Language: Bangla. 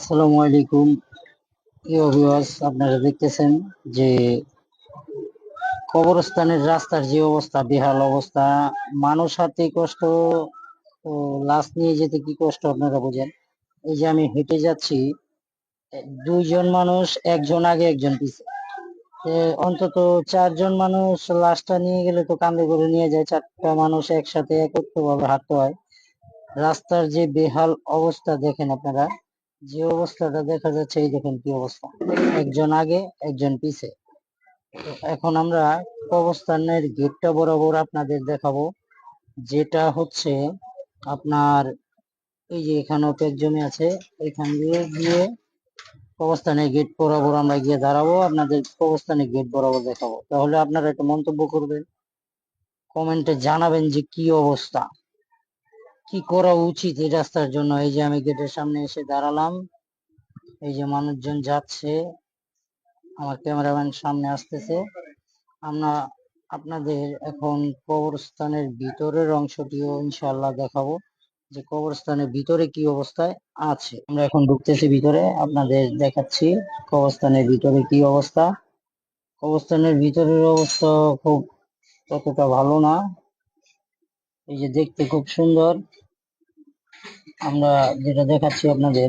আসসালামু আলাইকুম প্রিয় ভিউয়ার্স, আপনারা দেখতেছেন যে কবরস্থানের রাস্তার যে অবস্থা, বেহাল অবস্থা। মানুষ হাঁটতে কষ্ট, তো লাশ নিয়ে যেতে কি কষ্ট আপনারা বোঝেন। এই যে আমি হেঁটে যাচ্ছি, দুইজন মানুষ, একজন আগে একজন পিছে। অন্তত চারজন মানুষ লাশটা নিয়ে গেলে তো কাঁধে করে নিয়ে যায়, চারটা মানুষ একসাথে একত্র ভাবে হাঁটতে হয়। রাস্তার যে বেহাল অবস্থা দেখেন আপনারা, যে অবস্থাটা দেখা যাচ্ছে, এই দেখেন কি অবস্থা, একজন আগে একজন পিছে। তো এখন আমরা কবরস্থানের গেটটা বরাবর আপনাদের দেখাবো, যেটা হচ্ছে আপনার এই যে এখানে পেক জমি আছে, এখান দিয়ে গিয়ে কবরস্থানের গেট বরাবর আমরা গিয়ে দাঁড়াবো, আপনাদের কবরস্থানের গেট বরাবর দেখাবো। তাহলে আপনারা একটা মন্তব্য করবেন, কমেন্টে জানাবেন যে কি অবস্থা, কি করা উচিত এই রাস্তার জন্য। এই যে আমি গেটের সামনে এসে দাঁড়ালাম, এই যে মানুষজন যাচ্ছে, আমার ক্যামেরাম্যান সামনে আসতেছে। আমরা আপনাদের এখন কবরস্থানের ভিতরের অংশটিও ইনশাআল্লাহ দেখাবো, যে কবরস্থানের ভিতরে কি অবস্থায় আছে। আমরা এখন ঢুকতেছি ভিতরে, আপনাদের দেখাচ্ছি কবরস্থানের ভিতরে কি অবস্থা। কবরস্থানের ভিতরের অবস্থা খুব ততটা ভালো না। এই যে দেখতে খুব সুন্দর, আমরা যেটা দেখাচ্ছি আপনাদের।